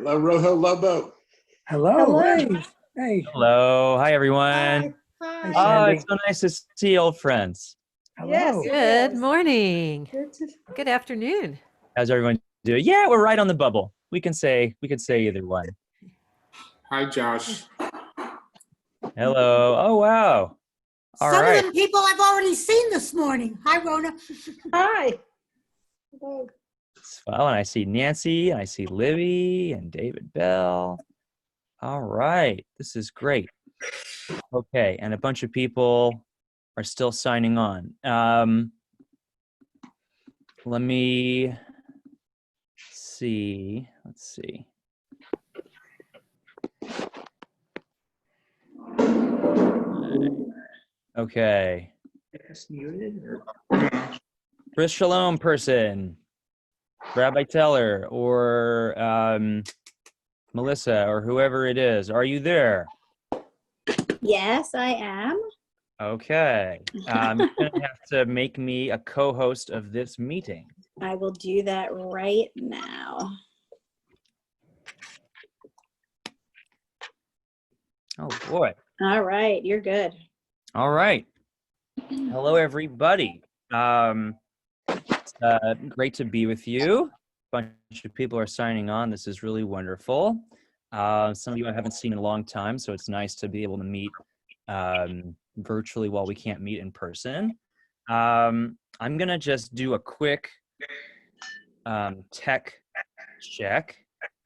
Hello, Rojo Lobo. Hello. Hello. Hey. Hello. Hi, everyone. Hi. Hey, Oh, Sandy. it's so nice to see old friends. Hello. Yes. Good morning. Good to- Good afternoon. How's everyone doing? Yeah, we're right on the bubble. We can say either one. Hi, Josh. Hello. Oh, wow. All Some right. of them people I've already seen this morning. Hi, Rona. Hi. Well, and I see Nancy, and I see Livy and David Bell. All right. This is great. Okay, and a bunch of people are still signing on. Let me see. Let's see. Okay. Chris Shalom person, Rabbi Teller, or Melissa, or whoever it is. Are you there? Yes, I am. Okay. You're going to have to make me a co-host of this meeting. I will do that right now. Oh, boy. All right, you're good. All right. Hello, everybody. It's great to be with you. A bunch of people are signing on. This is really wonderful. Some of you I haven't seen in a long time, so it's nice to be able to meet virtually while we can't meet in person. I'm going to just do a quick tech check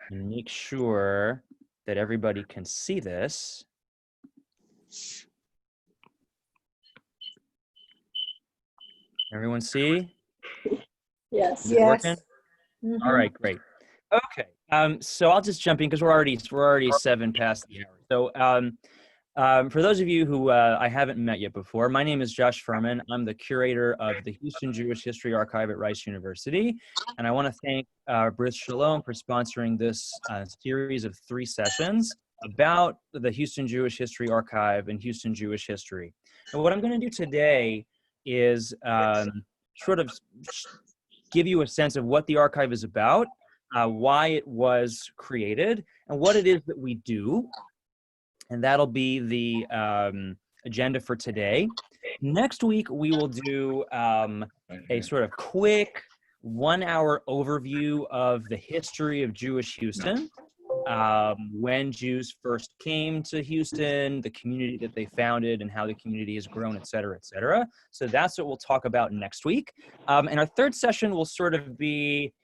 and make sure that everybody can see this. Everyone see? Yes. Is it working? Mhm. All right, great. Okay, so I'll just jump in because we're already 7 past the hour. So for those of you who I haven't met yet before, my name is Josh Furman. I'm the curator of the Houston Jewish History Archive at Rice University, and I want to thank Brit Shalom for sponsoring this series of 3 sessions about the Houston Jewish History Archive and Houston Jewish history. And what I'm going to do today is sort of give you a sense of what the archive is about, why it was created, and what it is that we do. And that'll be the agenda for today. Next week, we will do a sort of quick 1-hour overview of the history of Jewish Houston, when Jews first came to Houston, the community that they founded, and how the community has grown, et cetera, et cetera. So that's what we'll talk about next week. And our third session will sort of be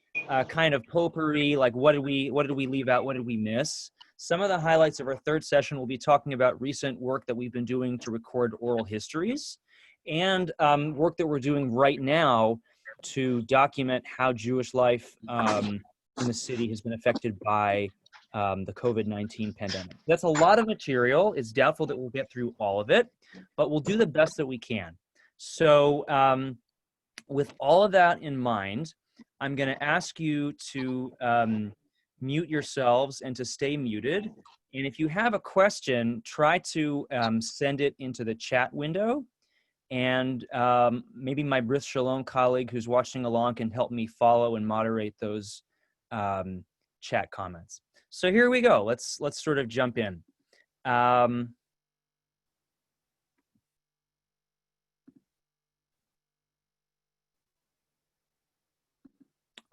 kind of potpourri, like what did we leave out, what did we miss? Some of the highlights of our third session will be talking about recent work that we've been doing to record oral histories, and work that we're doing right now to document how Jewish life in the city has been affected by the COVID-19 pandemic. That's a lot of material. It's doubtful that we'll get through all of it, but we'll do the best that we can. So with all of that in mind, I'm going to ask you to mute yourselves and to stay muted. And if you have a question, try to send it into the chat window. And maybe my Brit Shalom colleague who's watching along can help me follow and moderate those chat comments. So here we go. Let's sort of jump in. All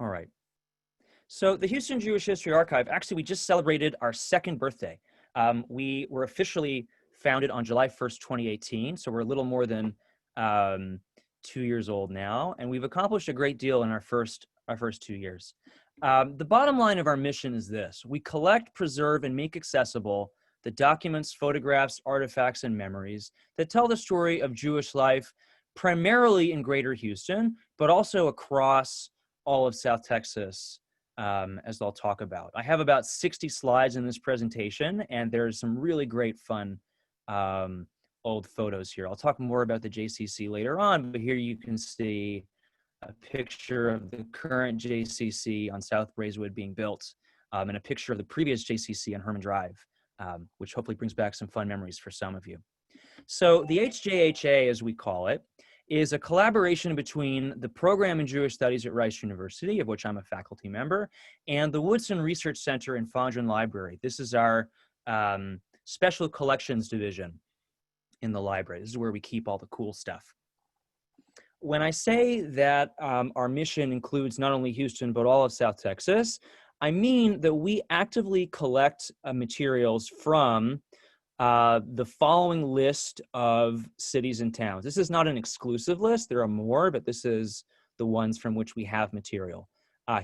right. So the Houston Jewish History Archive, actually, we just celebrated our 2nd birthday. We were officially founded on July 1st, 2018. So we're a little more than 2 years old now, and we've accomplished a great deal in our first 2 years. The bottom line of our mission is this: we collect, preserve, and make accessible the documents, photographs, artifacts, and memories that tell the story of Jewish life, primarily in Greater Houston, but also across all of South Texas, as I'll talk about. I have about 60 slides in this presentation, and there's some really great fun old photos here. I'll talk more about the JCC later on, but here you can see a picture of the current JCC on South Braeswood being built, and a picture of the previous JCC on Herman Drive, which hopefully brings back some fun memories for some of you. So the HJHA, as we call it, is a collaboration between the program in Jewish Studies at Rice University, of which I'm a faculty member, and the Woodson Research Center and Fondren Library. This is our special collections division in the library. This is where we keep all the cool stuff. When I say that our mission includes not only Houston, but all of South Texas, I mean that we actively collect materials from the following list of cities and towns. This is not an exclusive list. There are more, but this is the ones from which we have material.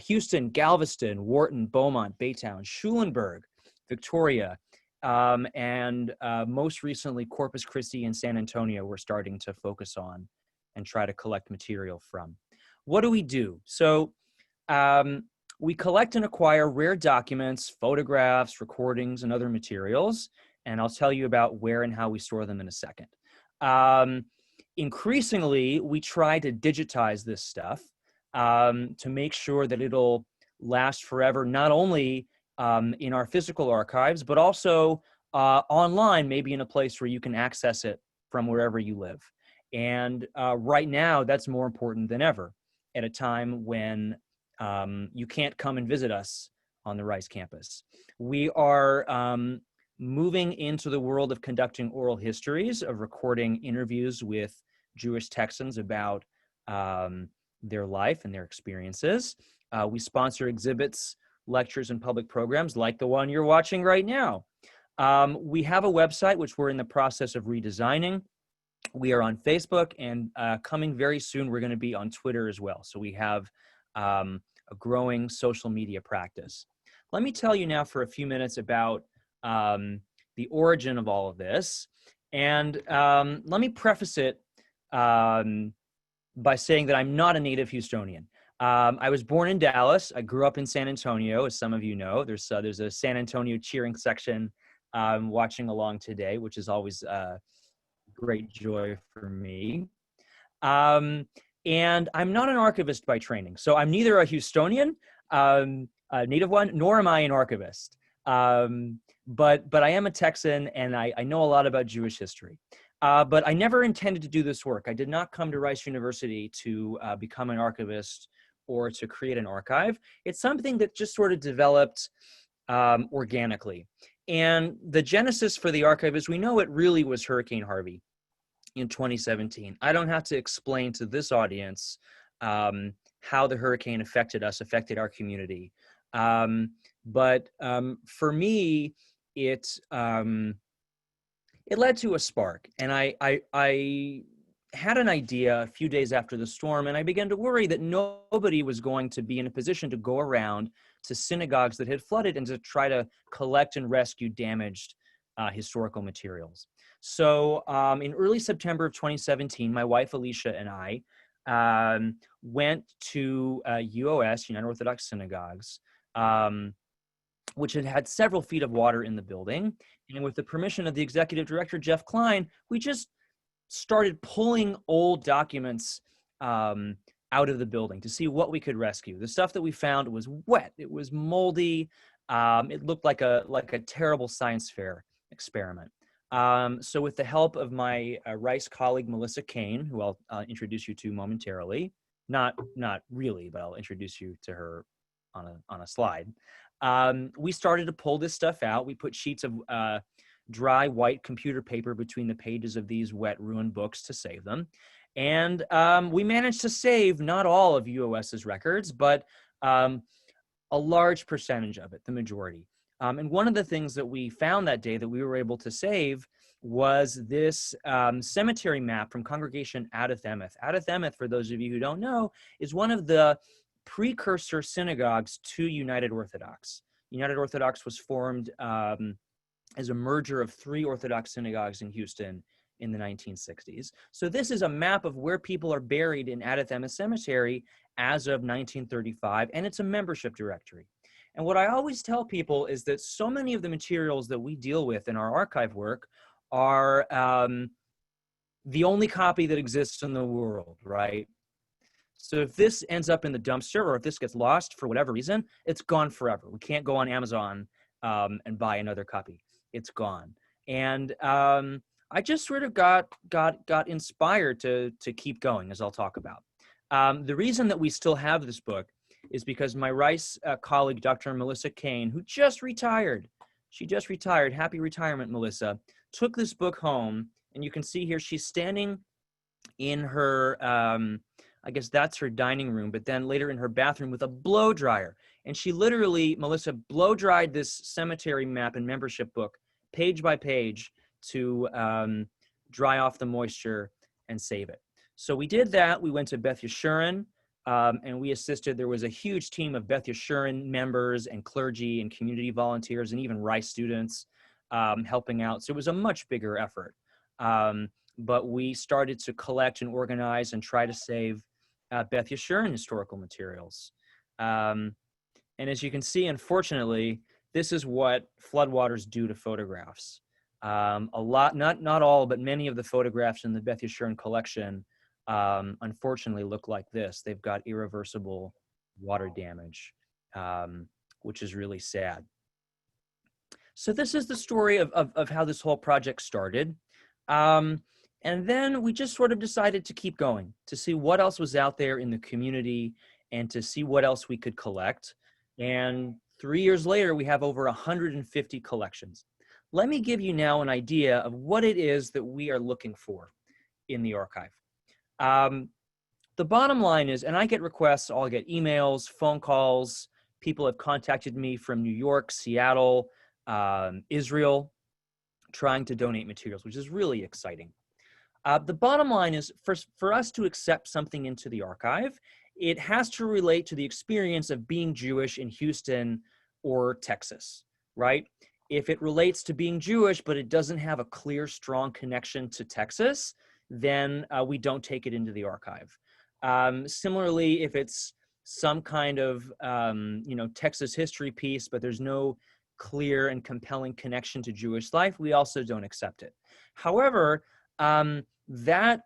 Houston, Galveston, Wharton, Beaumont, Baytown, Schulenburg, Victoria, and most recently, Corpus Christi and San Antonio we're starting to focus on and try to collect material from. What do we do? So we collect and acquire rare documents, photographs, recordings, and other materials. And I'll tell you about where and how we store them in a second. Increasingly, we try to digitize this stuff to make sure that it'll last forever, not only in our physical archives, but also online, maybe in a place where you can access it from wherever you live. And right now, that's more important than ever at a time when you can't come and visit us on the Rice campus. We are moving into the world of conducting oral histories, of recording interviews with Jewish Texans about their life and their experiences. We sponsor exhibits, lectures, and public programs like the one you're watching right now. We have a website, which we're in the process of redesigning. We are on Facebook, and coming very soon, we're going to be on Twitter as well. So we have a growing social media practice. Let me tell you now for a few minutes about the origin of all of this. And let me preface it by saying that I'm not a native Houstonian. I was born in Dallas. I grew up in San Antonio, as some of you know. There's a San Antonio cheering section watching along today, which is always great joy for me. And I'm not an archivist by training. So I'm neither a Houstonian, a native one, nor am I an archivist. But I am a Texan, and I know a lot about Jewish history. But I never intended to do this work. I did not come to Rice University to become an archivist or to create an archive. It's something that just sort of developed organically. And the genesis for the archive, as we know, it really was Hurricane Harvey in 2017. I don't have to explain to this audience how the hurricane affected us, affected our community. But for me, it led to a spark. And I had an idea a few days after the storm, and I began to worry that nobody was going to be in a position to go around to synagogues that had flooded and to try to collect and rescue damaged historical materials. So in early September of 2017, my wife Alicia and I went to UOS, United Orthodox Synagogues, which had several feet of water in the building. And with the permission of the executive director, Jeff Klein, we just started pulling old documents out of the building to see what we could rescue. The stuff that we found was wet. It was moldy. It looked like a terrible science fair experiment. So with the help of my Rice colleague, Melissa Kane, who I'll introduce you to momentarily, not really, but I'll introduce you to her on a slide. We started to pull this stuff out. We put sheets of dry white computer paper between the pages of these wet, ruined books to save them. And we managed to save not all of UOS's records, but a large percentage of it, the majority. And one of the things that we found that day that we were able to save was this cemetery map from Congregation Adath Emeth. Adath Emeth, for those of you who don't know, is one of the precursor synagogues to United Orthodox. United Orthodox was formed as a merger of 3 Orthodox synagogues in Houston in the 1960s. So this is a map of where people are buried in Adath Emeth Cemetery as of 1935, and it's a membership directory. And what I always tell people is that so many of the materials that we deal with in our archive work are the only copy that exists in the world, right? So if this ends up in the dumpster, or if this gets lost for whatever reason, it's gone forever. We can't go on Amazon and buy another copy. It's gone. And I just sort of got inspired to keep going, as I'll talk about. The reason that we still have this book is because my Rice colleague, Dr. Melissa Kane, who just retired, she just retired, happy retirement, Melissa, took this book home, and you can see here she's standing in her, I guess that's her dining room, but then later in her bathroom with a blow dryer. And she literally, Melissa, blow dried this cemetery map and membership book page by page to dry off the moisture and save it. So we did that. We went to Beth Yeshurun, and we assisted. There was a huge team of Beth Yeshurun members and clergy and community volunteers and even Rice students helping out. So it was a much bigger effort. But we started to collect and organize and try to save Beth Yeshurun historical materials. And as you can see, unfortunately, this is what floodwaters do to photographs. A lot, not all, but many of the photographs in the Beth Yeshurun collection unfortunately look like this. They've got irreversible water damage, which is really sad. So this is the story of how this whole project started. And then we just sort of decided to keep going, to see what else was out there in the community and to see what else we could collect. And 3 years later, we have over 150 collections. Let me give you now an idea of what it is that we are looking for in the archive. The bottom line is, and I get requests, I'll get emails, phone calls, people have contacted me from New York, Seattle, Israel, trying to donate materials, which is really exciting. The bottom line is, for us to accept something into the archive, it has to relate to the experience of being Jewish in Houston or Texas, right? If it relates to being Jewish, but it doesn't have a clear, strong connection to Texas, then we don't take it into the archive. Similarly, if it's some kind of, Texas history piece, but there's no clear and compelling connection to Jewish life, we also don't accept it. However, that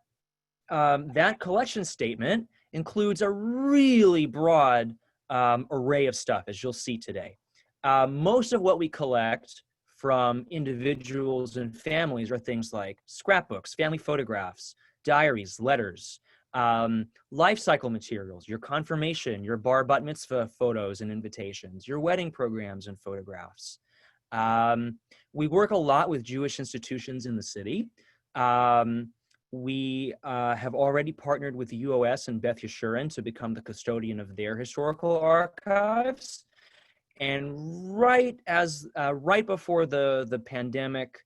collection statement includes a really broad array of stuff, as you'll see today. Most of what we collect from individuals and families are things like scrapbooks, family photographs, diaries, letters, life cycle materials, your confirmation, your bar bat mitzvah photos and invitations, your wedding programs and photographs. We work a lot with Jewish institutions in the city. We have already partnered with the UOS and Beth Yeshurun to become the custodian of their historical archives. And right before the pandemic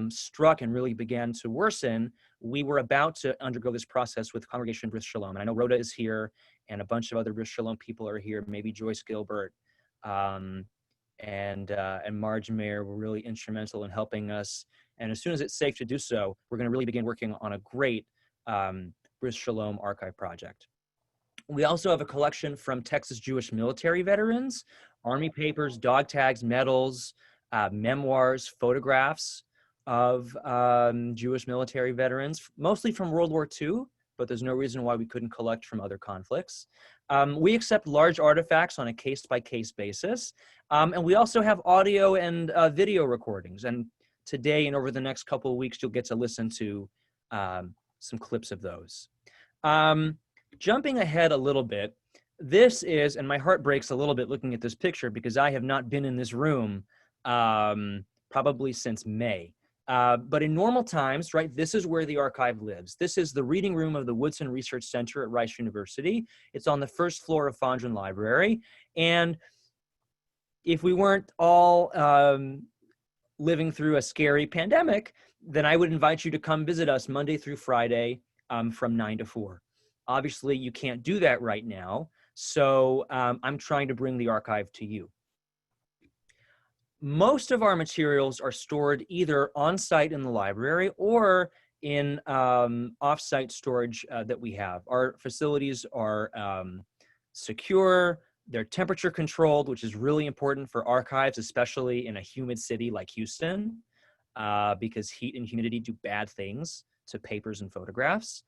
struck and really began to worsen, we were about to undergo this process with Congregation Bris Shalom. And I know Rhoda is here, and a bunch of other Bris Shalom people are here, maybe Joyce Gilbert, and Marge Mayer were really instrumental in helping us. And as soon as it's safe to do so, we're going to really begin working on a great Bris Shalom archive project. We also have a collection from Texas Jewish military veterans, army papers, dog tags, medals, memoirs, photographs of Jewish military veterans, mostly from World War II, but there's no reason why we couldn't collect from other conflicts. We accept large artifacts on a case-by-case basis, and we also have audio and video recordings. And today and over the next couple of weeks, you'll get to listen to some clips of those. Jumping ahead a little bit, this is, and my heart breaks a little bit looking at this picture because I have not been in this room probably since May. But in normal times, right, this is where the archive lives. This is the reading room of the Woodson Research Center at Rice University. It's on the first floor of Fondren Library. And if we weren't all living through a scary pandemic, then I would invite you to come visit us Monday through Friday from 9 to 4. Obviously, you can't do that right now, so I'm trying to bring the archive to you. Most of our materials are stored either on-site in the library or in off-site storage that we have. Our facilities are secure, they're temperature controlled, which is really important for archives, especially in a humid city like Houston, because heat and humidity do bad things to papers and photographs.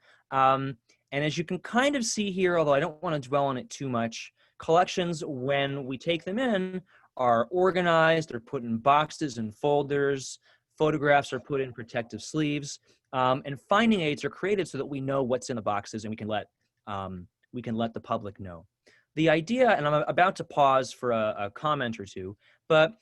And as you can kind of see here, although I don't want to dwell on it too much, collections, when we take them in, are organized, they're put in boxes and folders, Photographs are put in protective sleeves, and finding aids are created so that we know what's in the boxes and we can let the public know. The idea, and I'm about to pause for a comment or two, but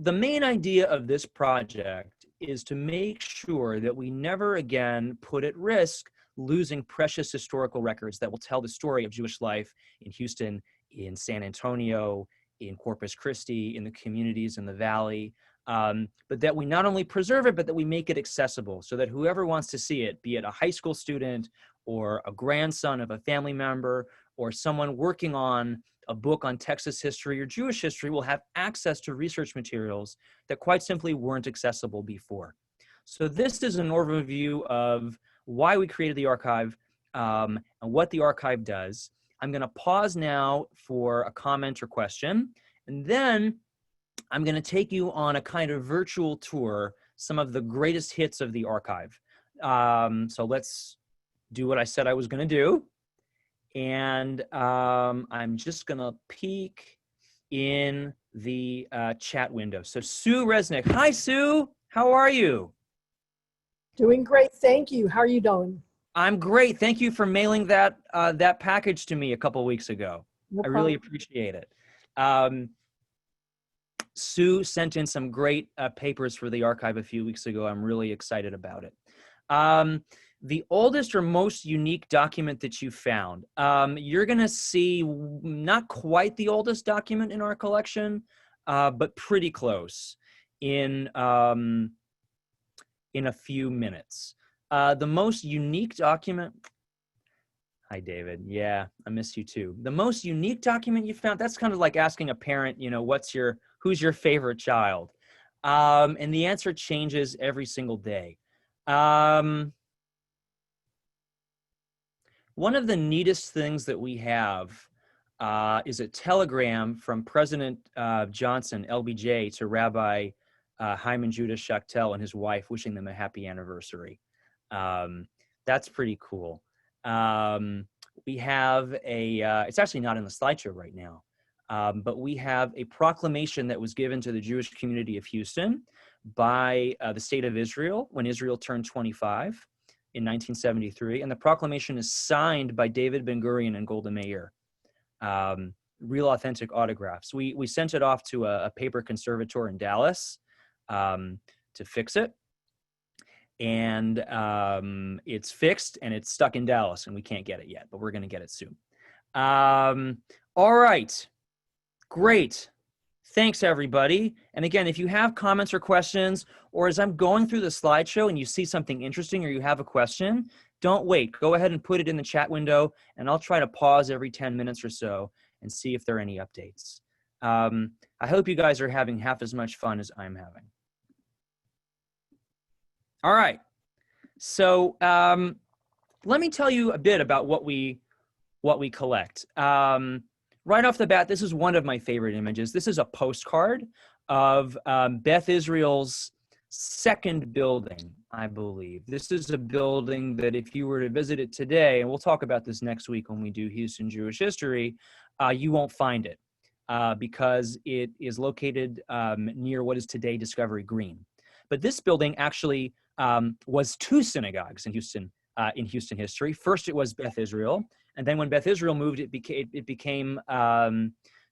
the main idea of this project is to make sure that we never again put at risk losing precious historical records that will tell the story of Jewish life in Houston, in San Antonio, in Corpus Christi, in the communities in the Valley, but that we not only preserve it, but that we make it accessible so that whoever wants to see it, be it a high school student or a grandson of a family member or someone working on a book on Texas history or Jewish history, will have access to research materials that quite simply weren't accessible before. So this is an overview of why we created the archive and what the archive does. I'm going to pause now for a comment or question, and then I'm going to take you on a kind of virtual tour, some of the greatest hits of the archive. So let's do what I said I was going to do. And I'm just going to peek in the chat window. So Sue Resnick. Hi, Sue. How are you? Doing great. Thank you. How are you doing? I'm great. Thank you for mailing that that package to me a couple weeks ago. No I really problem. appreciate it. Sue sent in some great papers for the archive a few weeks ago. I'm really excited about it. The oldest or most unique document that you found, you're going to see not quite the oldest document in our collection, but pretty close in a few minutes. The most unique document. Hi, David. Yeah, I miss you too. The most unique document you found, that's kind of like asking a parent, you know, who's your favorite child? And the answer changes every single day. One of the neatest things that we have is a telegram from President Johnson, LBJ, to Rabbi Hyman Judah Schachtel and his wife, wishing them a happy anniversary. That's pretty cool. We have it's actually not in the slideshow right now, but we have a proclamation that was given to the Jewish community of Houston by the state of Israel when Israel turned 25 in 1973. And the proclamation is signed by David Ben-Gurion and Golda Meir. Real authentic autographs. We sent it off to a paper conservator in Dallas to fix it. And it's fixed and it's stuck in Dallas and we can't get it yet, but we're going to get it soon. All right. Great. Thanks, everybody. And again, if you have comments or questions, or as I'm going through the slideshow and you see something interesting or you have a question, don't wait. Go ahead and put it in the chat window and I'll try to pause every 10 minutes or so and see if there are any updates. I hope you guys are having half as much fun as I'm having. All right, so let me tell you a bit about what we collect. Right off the bat, this is one of my favorite images. This is a postcard of Beth Israel's second building, I believe. This is a building that if you were to visit it today, and we'll talk about this next week when we do Houston Jewish history, you won't find it because it is located near what is today Discovery Green. But this building actually was two synagogues in Houston history. First, it was Beth Israel, and then when Beth Israel moved, it became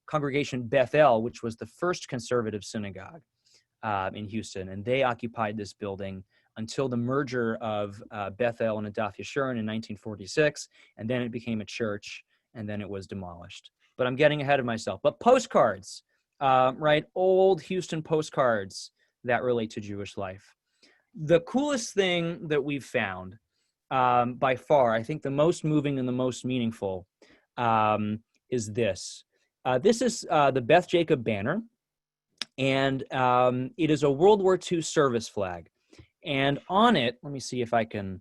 Congregation Bethel, which was the first conservative synagogue in Houston, and they occupied this building until the merger of Bethel and Adath Yeshurun in 1946, and then it became a church, and then it was demolished. But I'm getting ahead of myself. But postcards, right? Old Houston postcards that relate to Jewish life. The coolest thing that we've found, by far, I think the most moving and the most meaningful, is this. This is the Beth Jacob banner, and it is a World War II service flag. And on it, let me see if I can,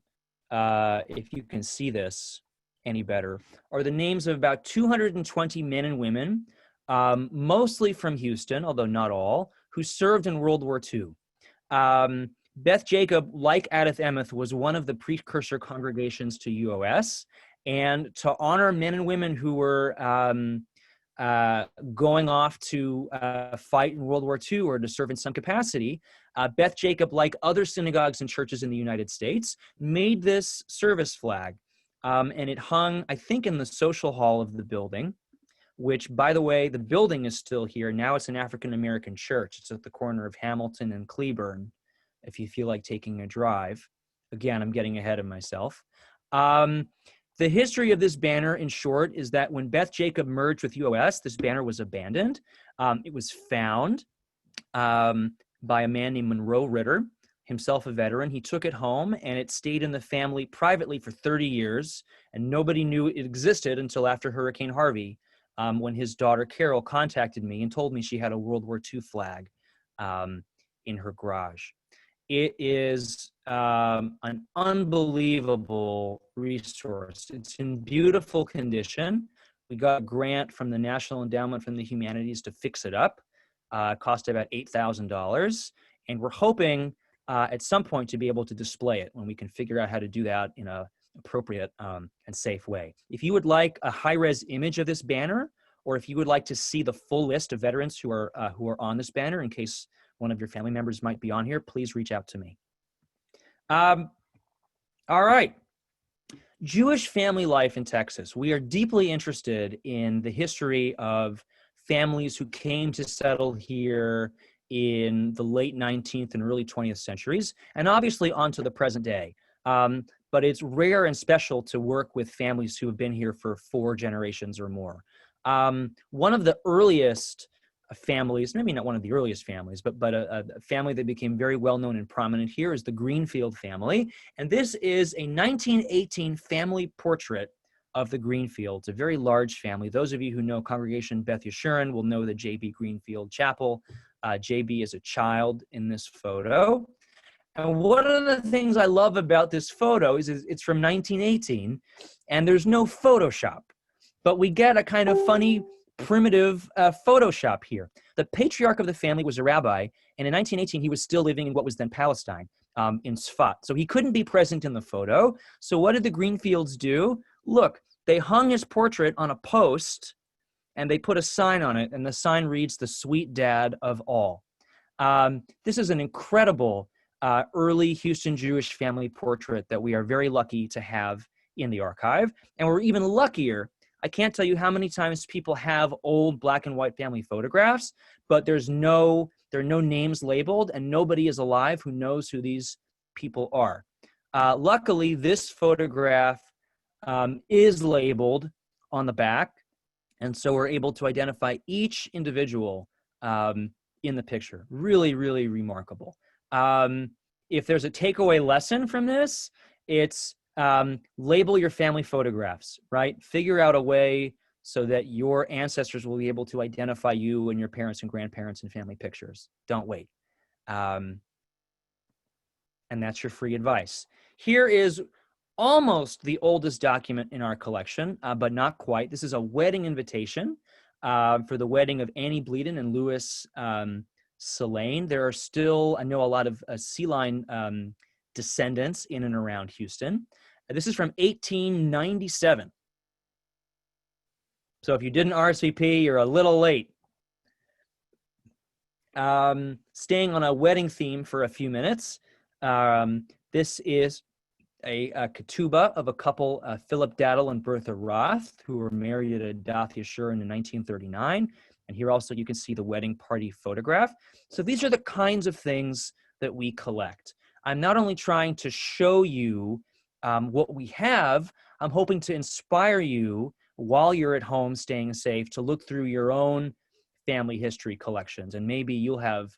if you can see this any better, are the names of about 220 men and women, mostly from Houston, although not all, who served in World War II. Beth Jacob, like Adath Emeth, was one of the precursor congregations to UOS, and to honor men and women who were going off to fight in World War II or to serve in some capacity, Beth Jacob, like other synagogues and churches in the United States, made this service flag. And it hung, I think, in the social hall of the building, which, by the way, the building is still here. Now it's an African-American church. It's at the corner of Hamilton and Cleburne, if you feel like taking a drive. Again, I'm getting ahead of myself. The history of this banner, in short, is that when Beth Jacob merged with UOS, this banner was abandoned. It was found by a man named Monroe Ritter, himself a veteran. He took it home, and it stayed in the family privately for 30 years, and nobody knew it existed until after Hurricane Harvey, when his daughter Carol contacted me and told me she had a World War II flag in her garage. It is an unbelievable resource. It's in beautiful condition. We got a grant from the National Endowment for the Humanities to fix it up. It cost about $8,000. And we're hoping at some point to be able to display it when we can figure out how to do that in an appropriate and safe way. If you would like a high-res image of this banner, or if you would like to see the full list of veterans who are on this banner, in case one of your family members might be on here, please reach out to me. All right. Jewish family life in Texas. We are deeply interested in the history of families who came to settle here in the late 19th and early 20th centuries, and obviously onto the present day. But it's rare and special to work with families who have been here for 4 generations or more. One of the earliest families, maybe not one of the earliest families, but a family that became very well known and prominent here is the Greenfield family. And this is a 1918 family portrait of the Greenfields, a very large family. Those of you who know Congregation Beth Yeshurun will know the J.B. Greenfield Chapel. J.B. is a child in this photo. And one of the things I love about this photo is it's from 1918, and there's no Photoshop. But we get a kind of funny, primitive Photoshop here. The patriarch of the family was a rabbi, and in 1918, he was still living in what was then Palestine, in Sfat. So he couldn't be present in the photo. So what did the Greenfields do? Look, they hung his portrait on a post, and they put a sign on it, and the sign reads, "The Sweet Dad of All." This is an incredible early Houston Jewish family portrait that we are very lucky to have in the archive. And we're even luckier. I can't tell you how many times people have old black and white family photographs, but there are no names labeled, and nobody is alive who knows who these people are. Luckily, this photograph is labeled on the back, and so we're able to identify each individual in the picture. Really, really remarkable. If there's a takeaway lesson from this, it's label your family photographs, right? Figure out a way so that your ancestors will be able to identify you and your parents and grandparents in family pictures. Don't wait. And that's your free advice. Here is almost the oldest document in our collection, but not quite. This is a wedding invitation for the wedding of Annie Bleeden and Louis Selane. There are still, I know, a lot of sea line descendants in and around Houston. This is from 1897. So if you didn't RSVP, you're a little late. Staying on a wedding theme for a few minutes. This is a ketubah of a couple, Philip Daddle and Bertha Roth, who were married at Adath Yeshurun in 1939. And here also you can see the wedding party photograph. So these are the kinds of things that we collect. I'm not only trying to show you what we have, I'm hoping to inspire you while you're at home staying safe to look through your own family history collections, and maybe you'll have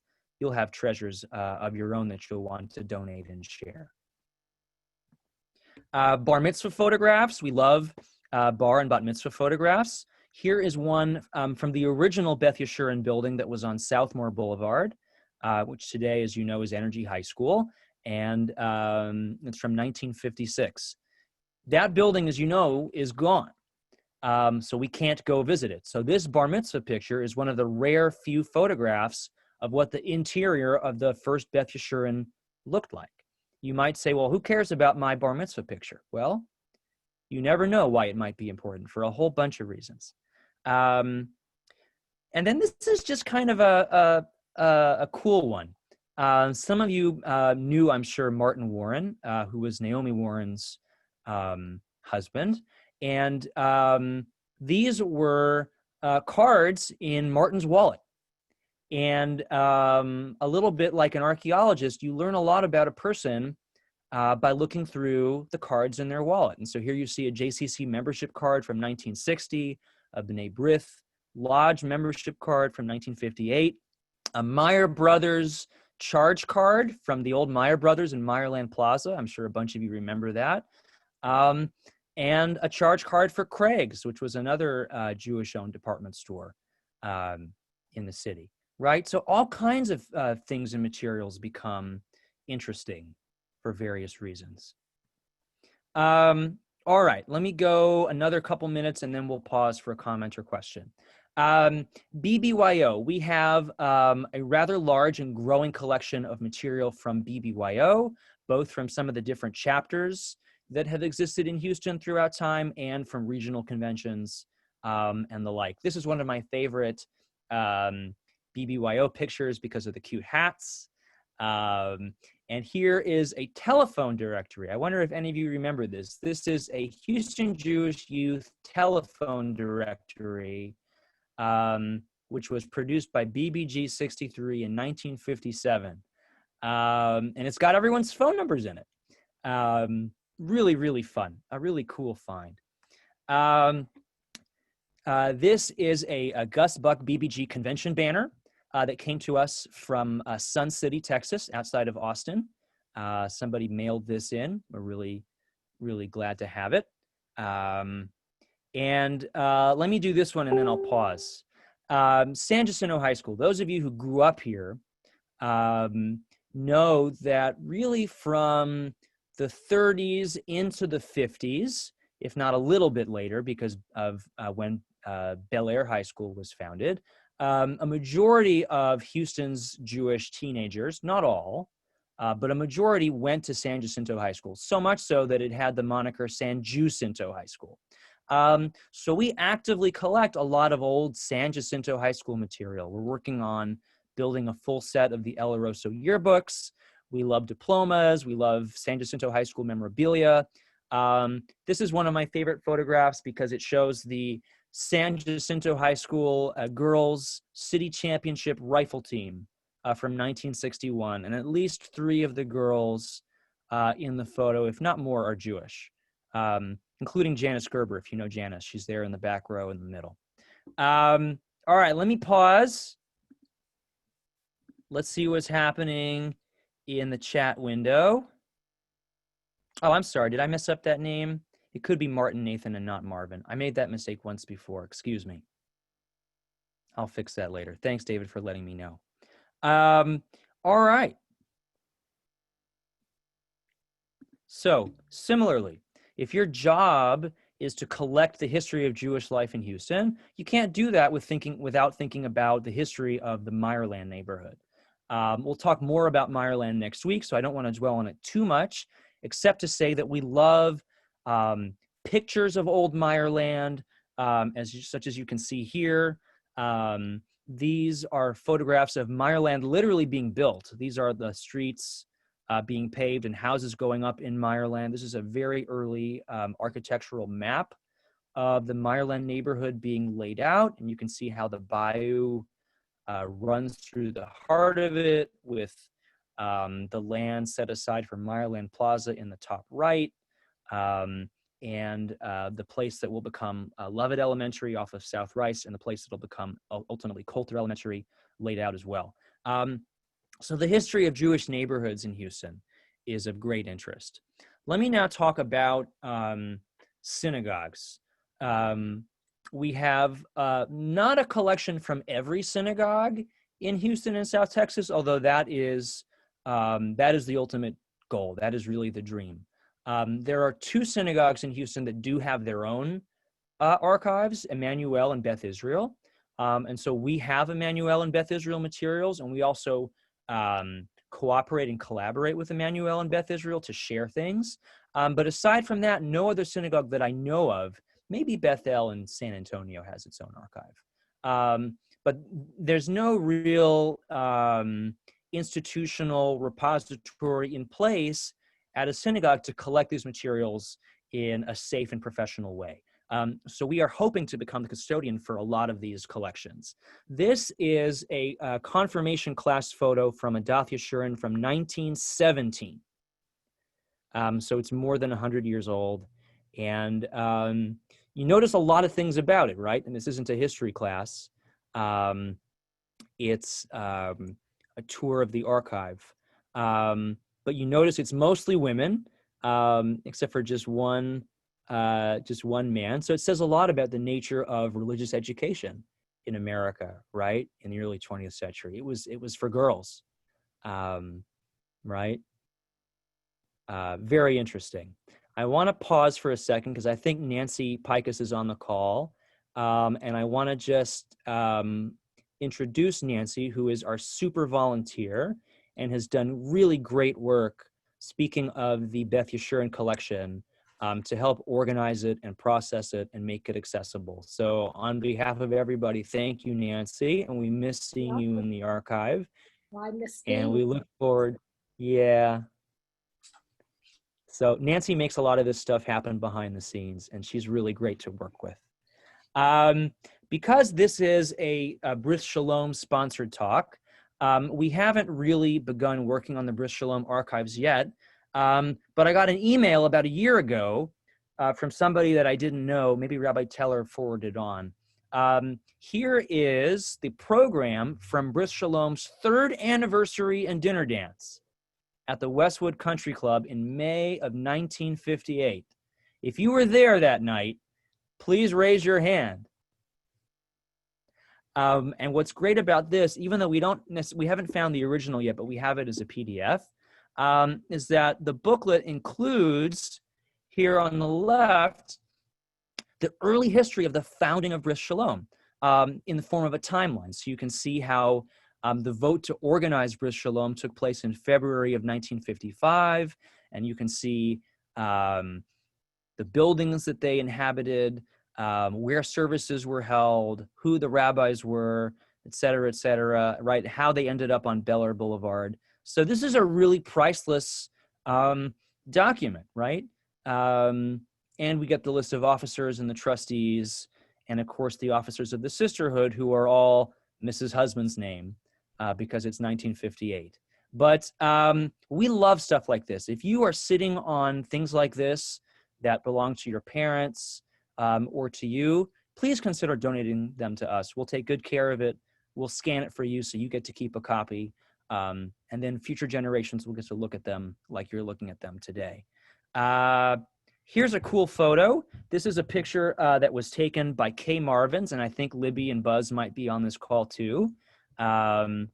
treasures of your own that you'll want to donate and share. Bar mitzvah photographs. We love bar and bat mitzvah photographs. Here is one from the original Beth Yeshurun building that was on Southmore Boulevard, which today, as you know, is Energy High School. And it's from 1956. That building, as you know, is gone. So we can't go visit it. So this bar mitzvah picture is one of the rare few photographs of what the interior of the first Beth Yeshurun looked like. You might say, well, who cares about my bar mitzvah picture? Well, you never know why it might be important for a whole bunch of reasons. And then this is just kind of a cool one. Some of you knew, I'm sure, Martin Warren, who was Naomi Warren's husband. And these were cards in Martin's wallet. And a little bit like an archaeologist, you learn a lot about a person by looking through the cards in their wallet. And so here you see a JCC membership card from 1960, a B'nai B'rith Lodge membership card from 1958, a Meyer Brothers charge card from the old Meyer Brothers in Meyerland Plaza. I'm sure a bunch of you remember that. And a charge card for Craig's, which was another Jewish-owned department store in the city, right? So all kinds of things and materials become interesting for various reasons. All right, let me go another couple minutes and then we'll pause for a comment or question. BBYO, we have a rather large and growing collection of material from BBYO, both from some of the different chapters that have existed in Houston throughout time and from regional conventions and the like. This is one of my favorite BBYO pictures because of the cute hats. And here is a telephone directory. I wonder if any of you remember this. This is a Houston Jewish Youth telephone directory, which was produced by BBG 63 in 1957. And it's got everyone's phone numbers in it. Really, really fun. A really cool find. This is a Gus Buck BBG convention banner that came to us from Sun City, Texas, outside of Austin. Somebody mailed this in. We're really, really glad to have it. And let me do this one and then I'll pause. San Jacinto High School. Those of you who grew up here know that really from the 30s into the 50s, if not a little bit later because of when Bel Air High School was founded, a majority of Houston's Jewish teenagers, not all, but a majority went to San Jacinto High School, so much so that it had the moniker San Jacinto High School. So we actively collect a lot of old San Jacinto High School material. We're working on building a full set of the El Oroso yearbooks. We love diplomas. We love San Jacinto High School memorabilia. This is one of my favorite photographs because it shows the San Jacinto High School girls city championship rifle team from 1961. And at least 3 of the girls in the photo, if not more, are Jewish, including Janice Gerber, if you know Janice. She's there in the back row in the middle. All right, let me pause. Let's see what's happening in the chat window. Oh, I'm sorry. Did I mess up that name? It could be Martin Nathan and not Marvin. I made that mistake once before. Excuse me. I'll fix that later. Thanks, David, for letting me know. All right. So similarly, if your job is to collect the history of Jewish life in Houston, you can't do that without thinking about the history of the Meyerland neighborhood. We'll talk more about Meyerland next week, so I don't want to dwell on it too much, except to say that we love pictures of old Meyerland, such as you can see here. These are photographs of Meyerland literally being built. These are the streets being paved and houses going up in Meyerland. This is a very early architectural map of the Meyerland neighborhood being laid out, and you can see how the bayou runs through the heart of it with the land set aside for Meyerland Plaza in the top right, and the place that will become Lovett Elementary off of South Rice, and the place that will become ultimately Coulter Elementary laid out as well. So the history of Jewish neighborhoods in Houston is of great interest. Let me now talk about synagogues. We have not a collection from every synagogue in Houston and South Texas, although that is the ultimate goal. That is really the dream. There are 2 synagogues in Houston that do have their own archives, Emmanuel and Beth Israel. And so we have Emmanuel and Beth Israel materials, and we also cooperate and collaborate with Emmanuel and Beth Israel to share things. But aside from that, no other synagogue that I know of, maybe Bethel in San Antonio has its own archive. But there's no real institutional repository in place at a synagogue to collect these materials in a safe and professional way. So we are hoping to become the custodian for a lot of these collections. This is a confirmation class photo from Adath Yeshurun from 1917. So it's more than 100 years old. And you notice a lot of things about it, right? And this isn't a history class. It's a tour of the archive. But you notice it's mostly women, except for just one man. So it says a lot about the nature of religious education in America, right? In the early 20th century. It was for girls, right? Very interesting. I want to pause for a second because I think Nancy Pikus is on the call. And I want to just introduce Nancy, who is our super volunteer and has done really great work, speaking of the Beth Yeshurun collection, to help organize it and process it and make it accessible. So on behalf of everybody, thank you, Nancy. And we miss seeing you in the archive. I missed And we look forward, yeah. So Nancy makes a lot of this stuff happen behind the scenes, and she's really great to work with. Because this is a Bris Shalom sponsored talk, we haven't really begun working on the Bris Shalom archives yet, but I got an email about a year ago from somebody that I didn't know, maybe Rabbi Teller forwarded on. Here is the program from Bris Shalom's 3rd anniversary and dinner dance at the Westwood Country Club in May of 1958. If you were there that night, please raise your hand. And what's great about this, even though we haven't found the original yet, but we have it as a PDF, is that the booklet includes here on the left the early history of the founding of Bris Shalom in the form of a timeline. So you can see how the vote to organize Bris Shalom took place in February of 1955, and you can see the buildings that they inhabited, where services were held, who the rabbis were, et cetera, right? How they ended up on Bel Air Boulevard. So this is a really priceless document, right? And we get the list of officers and the trustees, and of course the officers of the sisterhood, who are all Mrs. Husband's name, because it's 1958. But we love stuff like this. If you are sitting on things like this that belong to your parents or to you, please consider donating them to us. We'll take good care of it. We'll scan it for you so you get to keep a copy. And then future generations will get to look at them like you're looking at them today. Here's a cool photo. This is a picture that was taken by Kay Marvins, and I think Libby and Buzz might be on this call too. But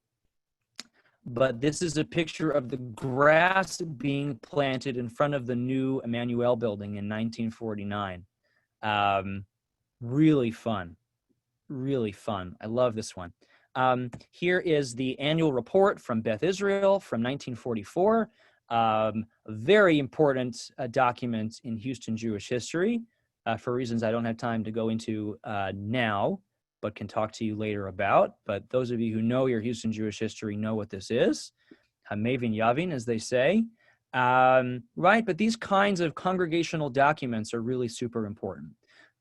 this is a picture of the grass being planted in front of the new Emmanuel building in 1949. Really fun. I love this one. Here is the annual report from Beth Israel from 1944. A very important document in Houston Jewish history for reasons I don't have time to go into now, but can talk to you later about. But those of you who know your Houston Jewish history know what this is. Hamevin Yavin, as they say. Right, but these kinds of congregational documents are really super important.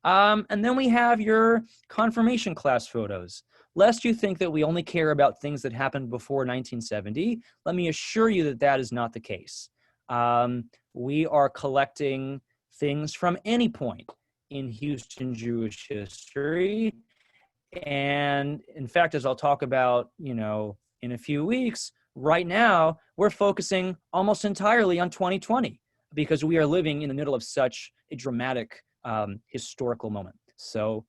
And then we have your confirmation class photos. Lest you think that we only care about things that happened before 1970, let me assure you that that is not the case. We are collecting things from any point in Houston Jewish history. And in fact, as I'll talk about, in a few weeks, right now, we're focusing almost entirely on 2020 because we are living in the middle of such a dramatic historical moment. So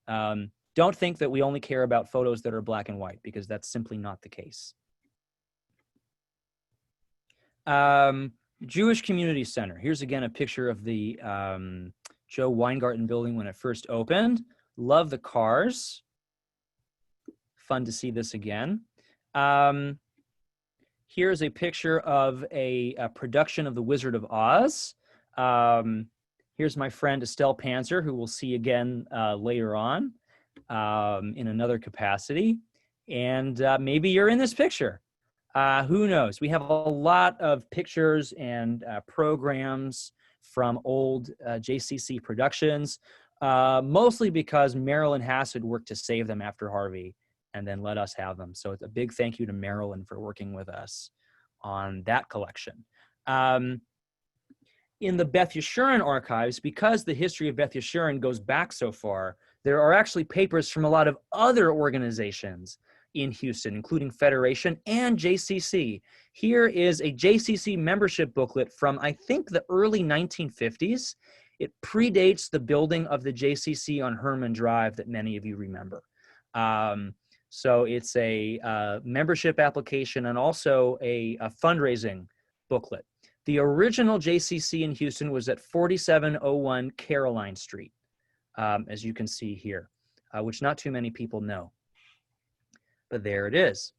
don't think that we only care about photos that are black and white, because that's simply not the case. Jewish Community Center. Here's again a picture of the Joe Weingarten building when it first opened. Love the cars. Fun to see this again. Here's a picture of a production of The Wizard of Oz. Here's my friend Estelle Panzer, who we'll see again later on in another capacity. And maybe you're in this picture. Who knows? We have a lot of pictures and programs from old JCC productions, mostly because Marilyn Hassett worked to save them after Harvey and then let us have them. So it's a big thank you to Marilyn for working with us on that collection. In the Beth Yeshurun archives, because the history of Beth Yeshurun goes back so far, there are actually papers from a lot of other organizations in Houston, including Federation and JCC. Here is a JCC membership booklet from, I think, the early 1950s. It predates the building of the JCC on Herman Drive that many of you remember. So it's a membership application and also a fundraising booklet. The original JCC in Houston was at 4701 Caroline Street, as you can see here, which not too many people know. But there it is.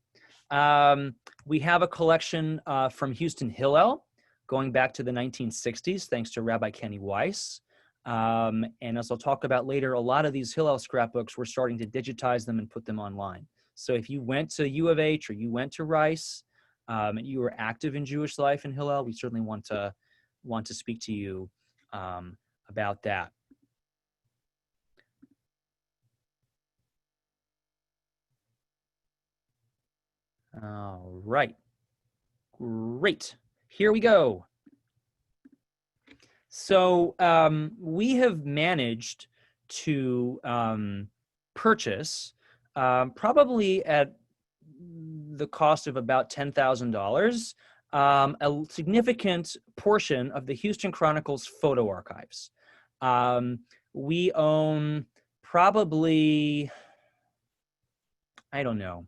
We have a collection from Houston Hillel going back to the 1960s, thanks to Rabbi Kenny Weiss. And as I'll talk about later, a lot of these Hillel scrapbooks, we're starting to digitize them and put them online. So if you went to U of H or you went to Rice, and you were active in Jewish life in Hillel, we certainly want to speak to you about that. All right, great. Here we go. So we have managed to purchase probably at the cost of about $10,000, a significant portion of the Houston Chronicle's photo archives. We own probably, I don't know,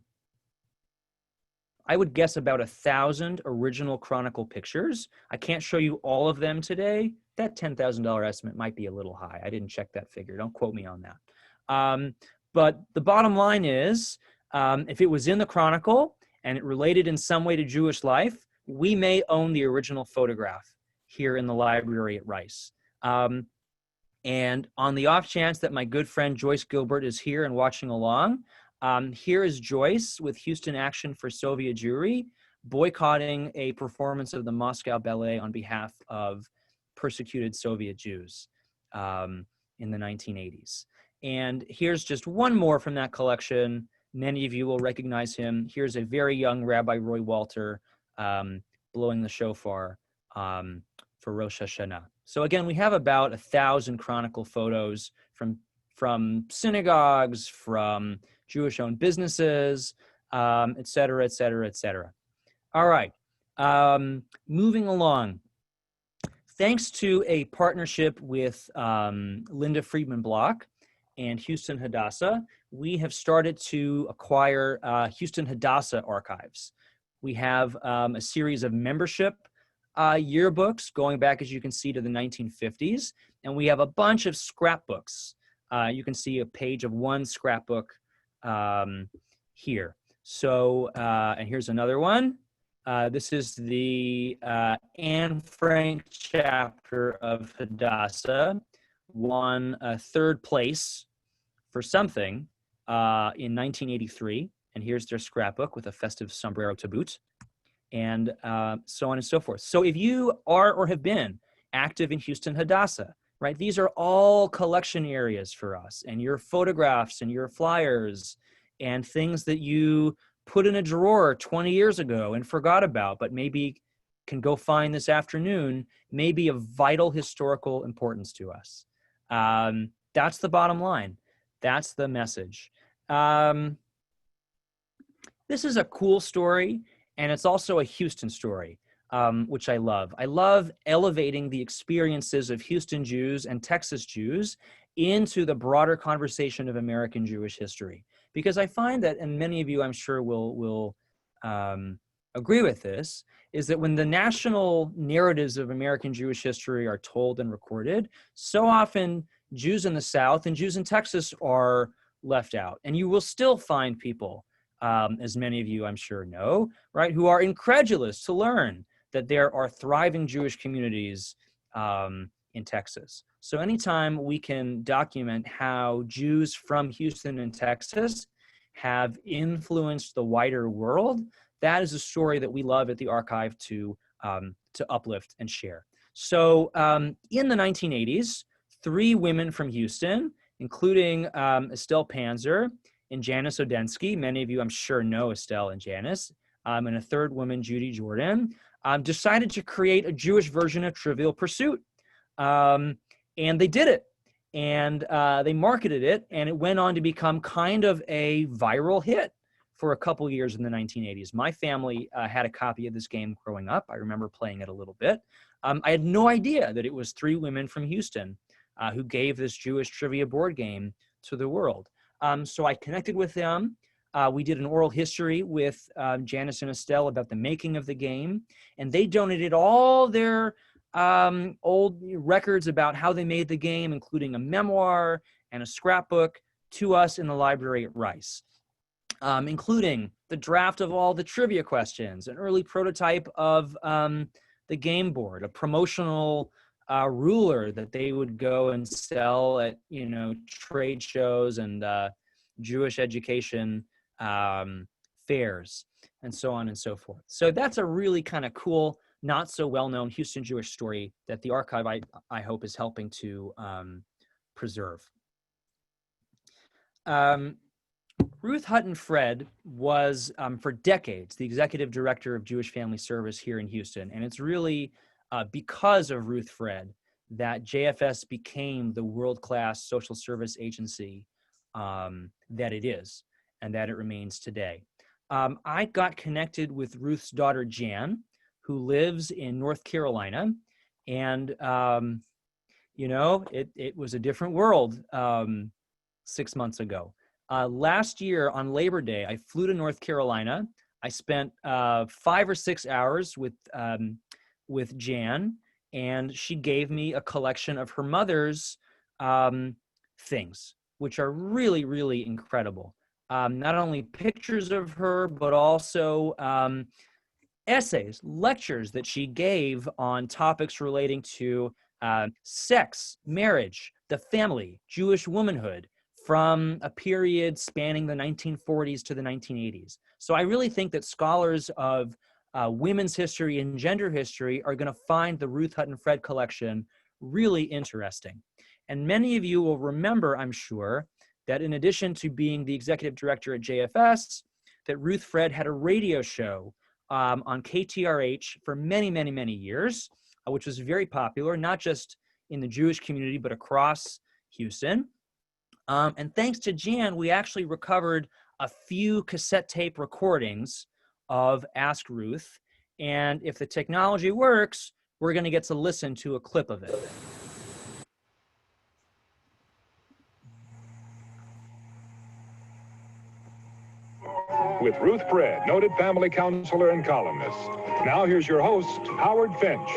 I would guess about 1,000 original Chronicle pictures. I can't show you all of them today. That $10,000 estimate might be a little high. I didn't check that figure. Don't quote me on that. But the bottom line is, if it was in the Chronicle and it related in some way to Jewish life, we may own the original photograph here in the library at Rice. And on the off chance that my good friend Joyce Gilbert is here and watching along, here is Joyce with Houston Action for Soviet Jewry, boycotting a performance of the Moscow Ballet on behalf of persecuted Soviet Jews in the 1980s. And here's just one more from that collection. Many of you will recognize him. Here's a very young Rabbi Roy Walter blowing the shofar for Rosh Hashanah. So again, we have about 1,000 Chronicle photos from synagogues, from Jewish-owned businesses, et cetera, et cetera, et cetera. All right, moving along. Thanks to a partnership with Linda Friedman Block and Houston Hadassah, we have started to acquire Houston Hadassah archives. We have a series of membership yearbooks going back, as you can see, to the 1950s, and we have a bunch of scrapbooks. You can see a page of one scrapbook here. So, and here's another one. This is the Anne Frank chapter of Hadassah, won third place for something in 1983. And here's their scrapbook with a festive sombrero to boot, and so on and so forth. So if you are or have been active in Houston Hadassah, right, these are all collection areas for us, and your photographs and your flyers and things that you put in a drawer 20 years ago and forgot about, but maybe can go find this afternoon, may be of vital historical importance to us. That's the bottom line. That's the message. This is a cool story, and it's also a Houston story, which I love. I love elevating the experiences of Houston Jews and Texas Jews into the broader conversation of American Jewish history, because I find that, and many of you I'm sure will agree with this, is that when the national narratives of American Jewish history are told and recorded, so often Jews in the South and Jews in Texas are left out. And you will still find people, as many of you I'm sure know, right, who are incredulous to learn that there are thriving Jewish communities in Texas. So anytime we can document how Jews from Houston and Texas have influenced the wider world, that is a story that we love at the archive to uplift and share. So in the 1980s, 3 women from Houston, including Estelle Panzer and Janice Odensky. Many of you, I'm sure, know Estelle and Janice. And a 3rd woman, Judy Jordan, decided to create a Jewish version of Trivial Pursuit. And they did it. And they marketed it, and it went on to become kind of a viral hit for a couple years in the 1980s. My family had a copy of this game growing up. I remember playing it a little bit. I had no idea that it was 3 women from Houston who gave this Jewish trivia board game to the world. So I connected with them. We did an oral history with Janice and Estelle about the making of the game, and they donated all their old records about how they made the game, including a memoir and a scrapbook, to us in the library at Rice, including the draft of all the trivia questions, an early prototype of the game board, a promotional ruler that they would go and sell at, trade shows and Jewish education fairs, and so on and so forth. So that's a really kind of cool, not so well-known Houston Jewish story that the archive, I hope, is helping to preserve. Ruth Hutton Fred was, for decades, the executive director of Jewish Family Service here in Houston. And it's really because of Ruth Fred that JFS became the world-class social service agency that it is and that it remains today. I got connected with Ruth's daughter, Jan, who lives in North Carolina. And, it was a different world 6 months ago. Last year on Labor Day, I flew to North Carolina. I spent 5 or 6 hours with Jan, and she gave me a collection of her mother's things, which are really, really incredible. Not only pictures of her, but also essays, lectures that she gave on topics relating to sex, marriage, the family, Jewish womanhood, from a period spanning the 1940s to the 1980s. So I really think that scholars of women's history and gender history are going to find the Ruth Hutton Fred collection really interesting. And many of you will remember, I'm sure, that in addition to being the executive director at JFS, that Ruth Fred had a radio show on KTRH for many, many, many years, which was very popular, not just in the Jewish community, but across Houston. And thanks to Jan, we actually recovered a few cassette tape recordings of Ask Ruth. And if the technology works, we're going to get to listen to a clip of it. With Ruth Fred, noted family counselor and columnist. Now here's your host, Howard Finch.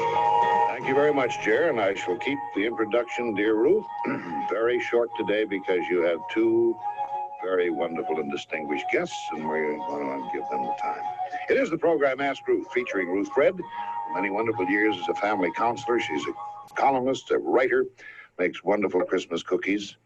Thank you very much, Jer, and I shall keep the introduction, dear Ruth, very short today because you have 2 very wonderful and distinguished guests, and we're going to give them the time. It is the program Ask Ruth, featuring Ruth Fred. Many wonderful years as a family counselor. She's a columnist, a writer, makes wonderful Christmas cookies,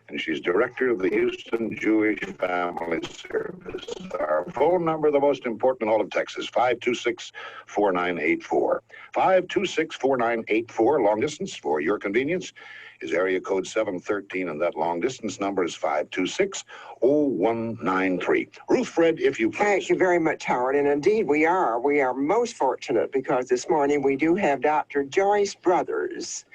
and she's director of the Houston Jewish Family Service. Our phone number, the most important in all of Texas, 526-4984. 526-4984, long distance for your convenience, is area code 713, and that long distance number is 526-0193. Ruth Fred, if you please. Thank you very much, Howard. And indeed, we are. We are most fortunate because this morning we do have Dr. Joyce Brothers,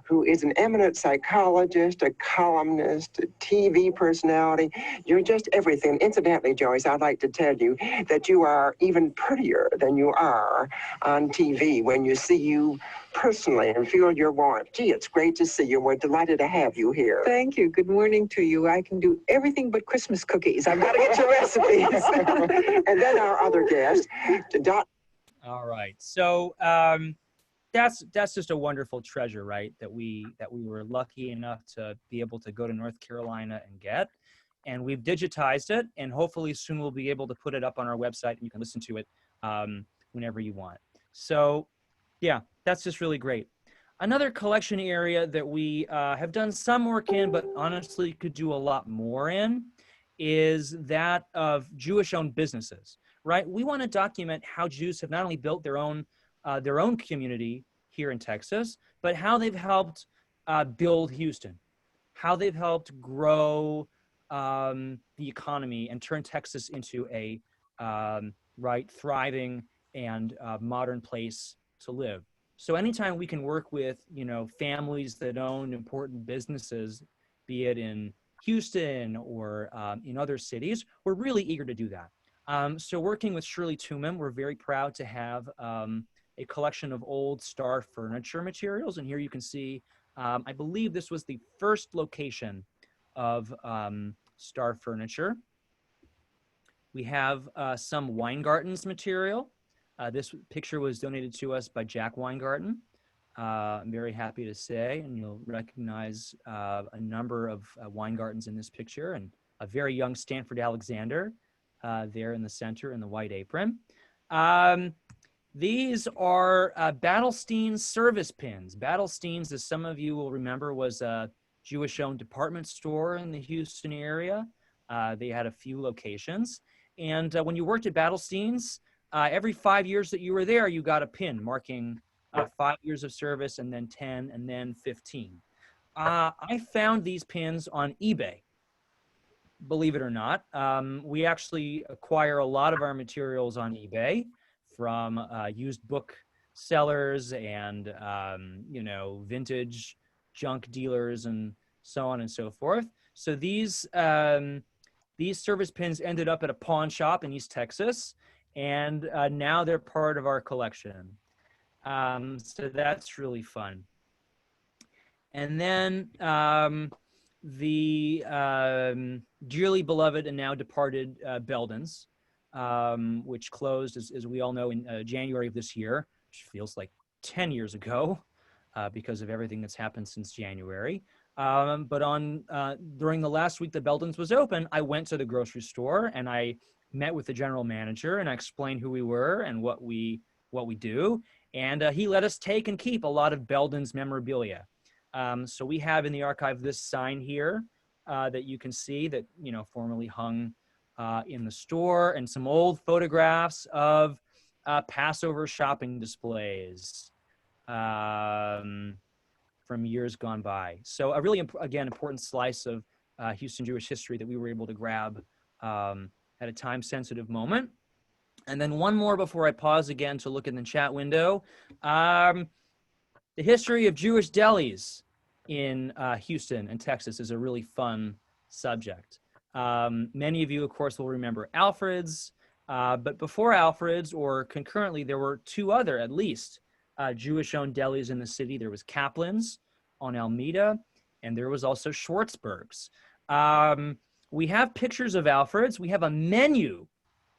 who is an eminent psychologist, a columnist, a TV personality. You're just everything. Incidentally, Joyce, I'd like to tell you that you are even prettier than you are on TV when you see you personally and feel your warmth. Gee, it's great to see you. We're delighted to have you here. Thank you. Good morning to you. I can do everything but Christmas cookies. I've got to get your recipes. And then our other guest, All right. So that's just a wonderful treasure, right? That we were lucky enough to be able to go to North Carolina and get. And we've digitized it, and hopefully soon we'll be able to put it up on our website and you can listen to it whenever you want. So yeah, that's just really great. Another collection area that we have done some work in, but honestly could do a lot more in, is that of Jewish-owned businesses. right? We want to document how Jews have not only built their own community here in Texas, but how they've helped build Houston, how they've helped grow the economy and turn Texas into a thriving and modern place to live. So anytime we can work with, families that own important businesses, be it in Houston or in other cities, we're really eager to do that. So working with Shirley Tooman, we're very proud to have a collection of old Star furniture materials. And here you can see, I believe this was the first location of Star furniture. We have some Weingarten's material. This picture was donated to us by Jack Weingarten. I'm very happy to say, and you'll recognize a number of Weingartens in this picture, and a very young Stanford Alexander there in the center in the white apron. These are Battlestein's service pins. Battlestein's, as some of you will remember, was a Jewish-owned department store in the Houston area. They had a few locations. And when you worked at Battlestein's, every 5 years that you were there, you got a pin marking 5 years of service, and then 10, and then 15. I found these pins on eBay, believe it or not. We actually acquire a lot of our materials on eBay from used book sellers and, vintage junk dealers and so on and so forth. So these service pins ended up at a pawn shop in East Texas, and now they're part of our collection. So that's really fun. And then the dearly beloved and now departed Belden's, which closed, as we all know, in January of this year, which feels like 10 years ago because of everything that's happened since January. But during the last week that Belden's was open, I went to the grocery store and I met with the general manager and I explained who we were and what we do. And he let us take and keep a lot of Belden's memorabilia. So we have in the archive this sign here that you can see that, formerly hung in the store, and some old photographs of Passover shopping displays from years gone by. So a really, again, important slice of Houston Jewish history that we were able to grab at a time-sensitive moment. And then one more before I pause again to look in the chat window. The history of Jewish delis in Houston and Texas is a really fun subject. Many of you, of course, will remember Alfred's, but before Alfred's, or concurrently, there were two other, at least, Jewish-owned delis in the city. There was Kaplan's on Alameda, and there was also Schwartzberg's. We have pictures of Alfred's. We have a menu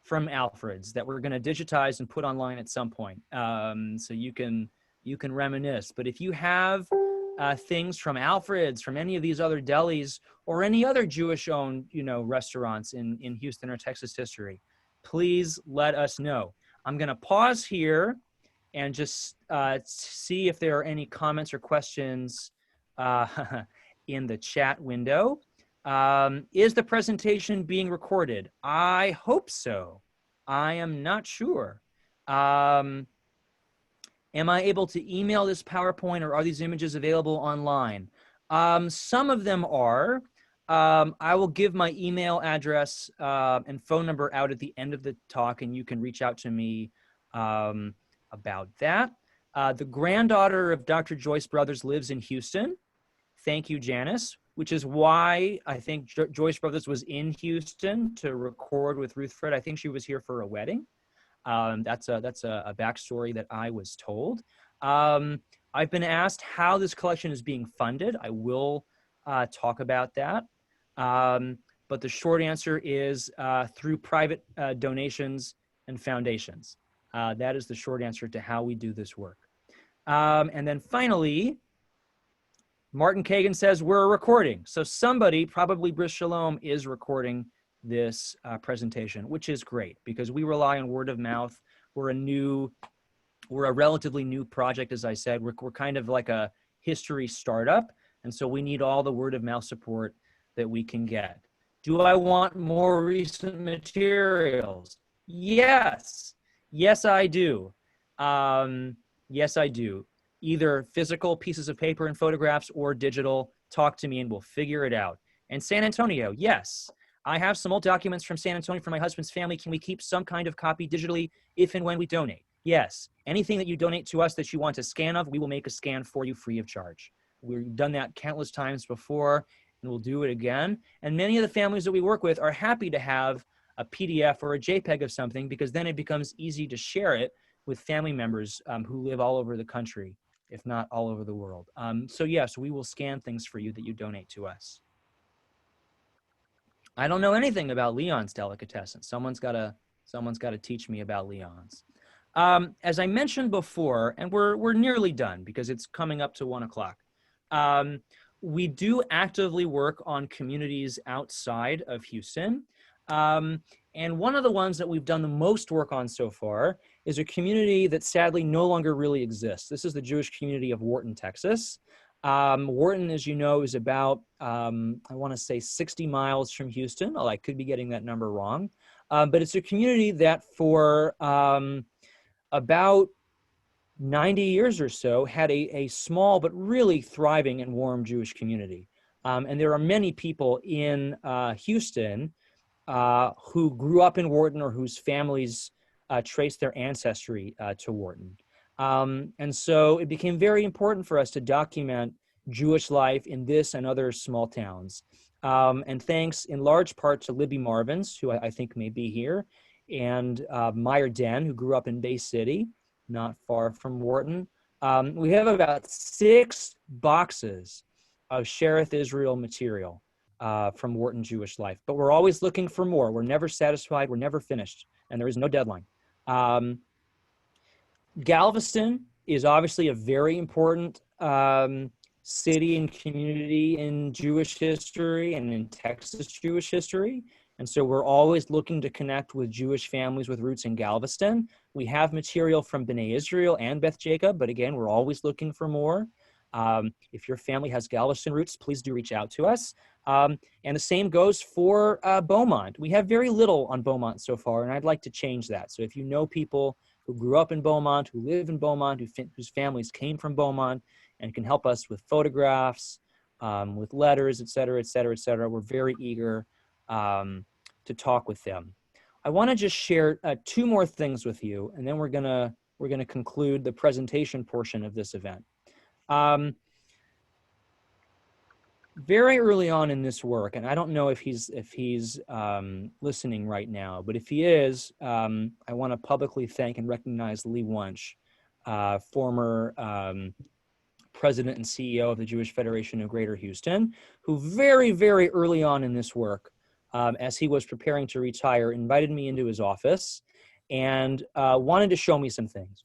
from Alfred's that we're going to digitize and put online at some point, so you can reminisce. But if you have things from Alfred's, from any of these other delis, or any other Jewish-owned, restaurants in Houston or Texas history, please let us know. I'm going to pause here and just see if there are any comments or questions in the chat window. Is the presentation being recorded? I hope so. I am not sure. Am I able to email this PowerPoint, or are these images available online? Some of them are. I will give my email address and phone number out at the end of the talk, and you can reach out to me about that. The granddaughter of Dr. Joyce Brothers lives in Houston. Thank you, Janice, which is why I think Joyce Brothers was in Houston to record with Ruth Fred. I think she was here for a wedding. That's a backstory that I was told. I've been asked how this collection is being funded. I will talk about that. But the short answer is through private donations and foundations. That is the short answer to how we do this work. And then finally, Martin Kagan says we're recording. So somebody, probably Bris Shalom, is recording this presentation, which is great because we rely on word of mouth. We're a relatively new project, as I said. We're kind of like a history startup, and so we need all the word of mouth support that we can get. Do I want more recent materials? Yes. Yes, I do. Yes, I do. Either physical pieces of paper and photographs or digital. Talk to me and we'll figure it out. And San Antonio, yes. I have some old documents from San Antonio from my husband's family. Can we keep some kind of copy digitally if and when we donate? Yes. Anything that you donate to us that you want a scan of, we will make a scan for you free of charge. We've done that countless times before, and we'll do it again. And many of the families that we work with are happy to have a PDF or a JPEG of something, because then it becomes easy to share it with family members who live all over the country, if not all over the world. So yes, we will scan things for you that you donate to us. I don't know anything about Leon's delicatessen. Someone's got to teach me about Leon's. As I mentioned before, and we're nearly done because it's coming up to 1 o'clock. We do actively work on communities outside of Houston. And one of the ones that we've done the most work on so far is a community that sadly no longer really exists. This is the Jewish community of Wharton, Texas. Wharton, as you know, is about, I want to say 60 miles from Houston. Oh, I could be getting that number wrong. But it's a community that for about 90 years or so had a small but really thriving and warm Jewish community. And there are many people in Houston who grew up in Wharton or whose families trace their ancestry to Wharton. And so it became very important for us to document Jewish life in this and other small towns. And thanks in large part to Libby Marvins, who I think may be here, and Meyer Den, who grew up in Bay City, not far from Wharton. We have about 6 boxes of Shereth Israel material from Wharton Jewish life, but we're always looking for more. We're never satisfied, we're never finished, and there is no deadline. Galveston is obviously a very important city and community in Jewish history and in Texas Jewish history. And so we're always looking to connect with Jewish families with roots in Galveston. We have material from B'nai Israel and Beth Jacob, but again, we're always looking for more. If your family has Galveston roots, please do reach out to us. And the same goes for Beaumont. We have very little on Beaumont so far, and I'd like to change that. So if you know people who grew up in Beaumont, who live in Beaumont, whose families came from Beaumont, and can help us with photographs, with letters, et cetera, et cetera, et cetera, we're very eager to talk with them. I want to just share 2 more things with you, and then we're gonna conclude the presentation portion of this event. Very early on in this work, and I don't know if he's listening right now, but if he is, I want to publicly thank and recognize Lee Wunsch, former president and CEO of the Jewish Federation of Greater Houston, who very, very early on in this work, as he was preparing to retire, invited me into his office and wanted to show me some things.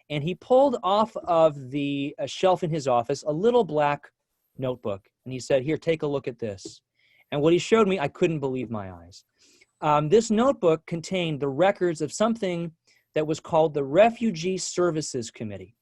And he pulled off of the shelf in his office a little black notebook. And he said, here, take a look at this. And what he showed me, I couldn't believe my eyes. This notebook contained the records of something that was called the Refugee Services Committee.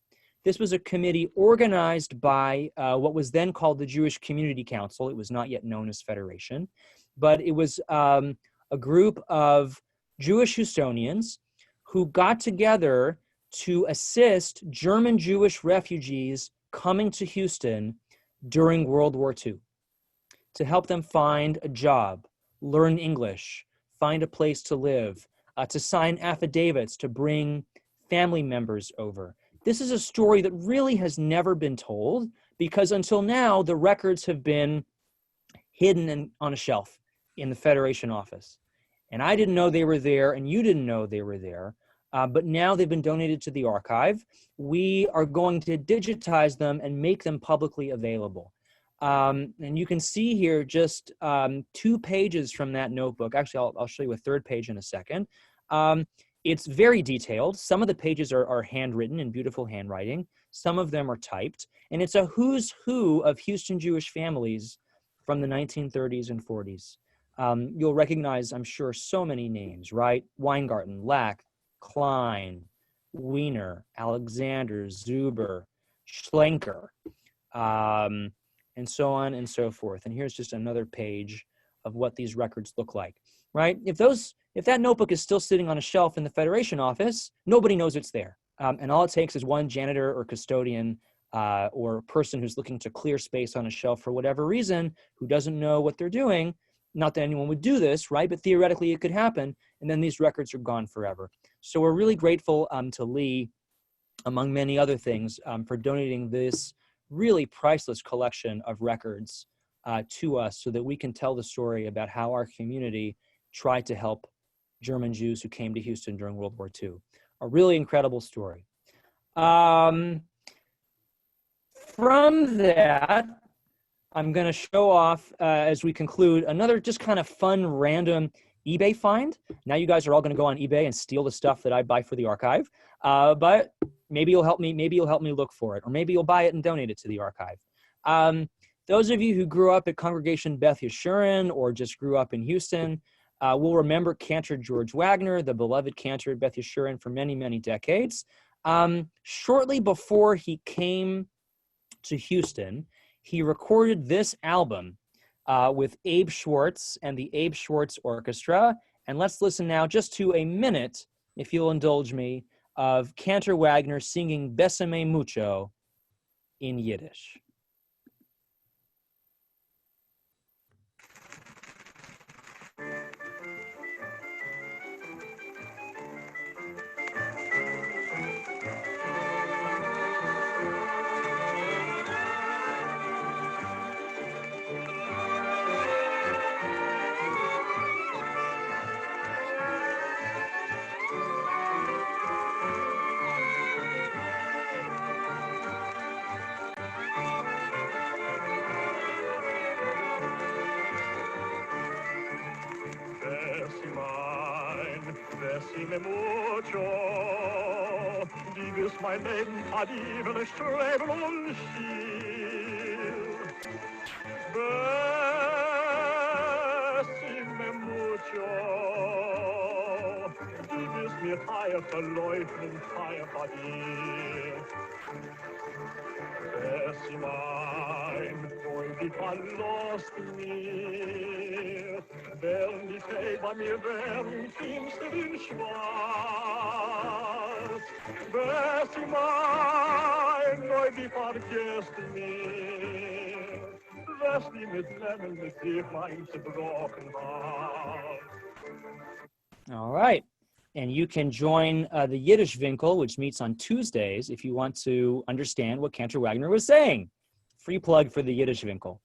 This was a committee organized by what was then called the Jewish Community Council. It was not yet known as Federation, but it was a group of Jewish Houstonians who got together to assist German Jewish refugees coming to Houston during World War II, to help them find a job, learn English, find a place to live, to sign affidavits, to bring family members over. This is a story that really has never been told, because until now, the records have been hidden on a shelf in the Federation office. And I didn't know they were there, and you didn't know they were there. But now they've been donated to the archive. We are going to digitize them and make them publicly available. And you can see here just 2 pages from that notebook. Actually, I'll show you a 3rd page in a second. It's very detailed. Some of the pages are handwritten in beautiful handwriting. Some of them are typed. And it's a who's who of Houston Jewish families from the 1930s and 40s. You'll recognize, I'm sure, so many names, right? Weingarten, Lack, Klein, Wiener, Alexander, Zuber, Schlenker, and so on and so forth. And here's just another page of what these records look like, right? If If that notebook is still sitting on a shelf in the Federation office, nobody knows it's there. And all it takes is one janitor or custodian or person who's looking to clear space on a shelf for whatever reason, who doesn't know what they're doing. Not that anyone would do this, right? But theoretically it could happen. And then these records are gone forever. So we're really grateful to Lee, among many other things, for donating this really priceless collection of records to us so that we can tell the story about how our community tried to help German Jews who came to Houston during World War II. A really incredible story. From that, I'm going to show off, as we conclude, another just kind of fun, random eBay find. Now you guys are all going to go on eBay and steal the stuff that I buy for the archive, but maybe you'll help me. Maybe you'll help me look for it, or maybe you'll buy it and donate it to the archive. Those of you who grew up at Congregation Beth Yeshurun or just grew up in Houston will remember Cantor George Wagner, the beloved cantor at Beth Yeshurun for many, many decades. Shortly before he came to Houston, he recorded this album with Abe Schwartz and the Abe Schwartz Orchestra. And let's listen now just to a minute, if you'll indulge me, of Cantor Wagner singing Besame Mucho in Yiddish. Besime mucho, dies mein Leben hat even Streben und Schiel. Besime mucho, dies mir feier verleugnen, feier verliert. Besime, wohl die verlost mir, werden die Fee bei mir werden finster in schwarz. Besime, neu die vergesst mir, was die mit Lemmen mit dir mein zerbrochen war. All right. And you can join the Yiddish Winkel, which meets on Tuesdays, if you want to understand what Cantor Wagner was saying. Free plug for the Yiddish Winkel.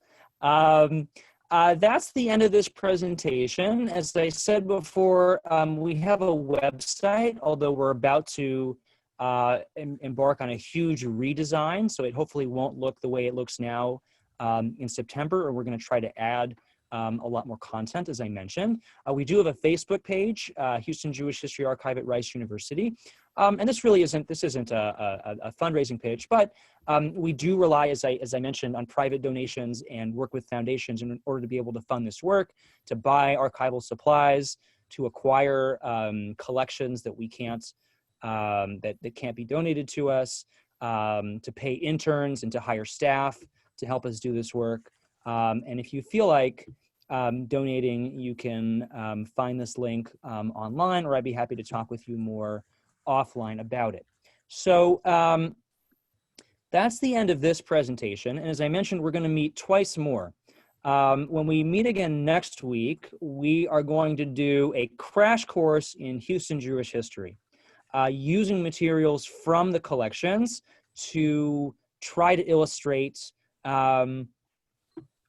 That's the end of this presentation. As I said before, we have a website, although we're about to embark on a huge redesign, so it hopefully won't look the way it looks now in September, or we're going to try to add a lot more content, as I mentioned. We do have a Facebook page, Houston Jewish History Archive at Rice University. And this isn't a fundraising page, but we do rely, as I mentioned, on private donations and work with foundations in order to be able to fund this work, to buy archival supplies, to acquire collections that we can't, that can't be donated to us, to pay interns and to hire staff to help us do this work. And if you feel like donating, you can find this link online, or I'd be happy to talk with you more offline about it. So that's the end of this presentation. And as I mentioned, we're going to meet twice more. When we meet again next week, we are going to do a crash course in Houston Jewish history, using materials from the collections to try to illustrate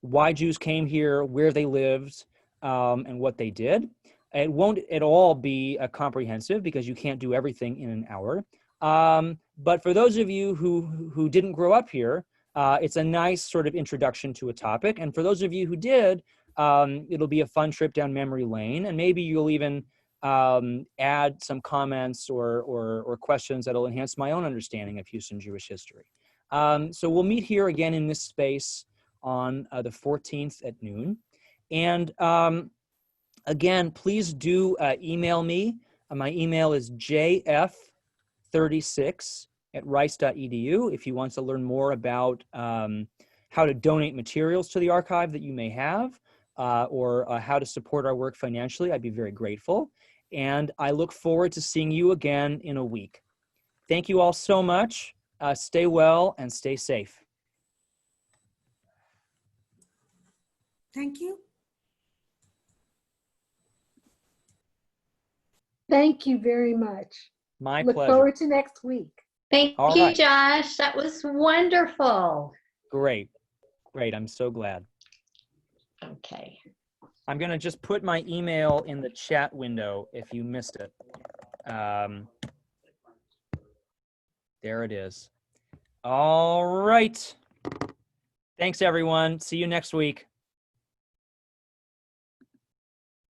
why Jews came here, where they lived, and what they did. It won't at all be comprehensive because you can't do everything in an hour. But for those of you who didn't grow up here, it's a nice sort of introduction to a topic. And for those of you who did, it'll be a fun trip down memory lane. And maybe you'll even add some comments or questions that'll enhance my own understanding of Houston Jewish history. So we'll meet here again in this space on the 14th at noon. And again, please do email me. My email is jf36@rice.edu if you want to learn more about how to donate materials to the archive that you may have, or how to support our work financially. I'd be very grateful. and I look forward to seeing you again in a week. Thank you all so much. Stay well and stay safe. Thank you. Thank you very much. My Look pleasure. forward to next week. Thank All you, right. Josh. That was wonderful. Great. I'm so glad. Okay. I'm going to just put my email in the chat window if you missed it. There it is. All right. Thanks, everyone. See you next week.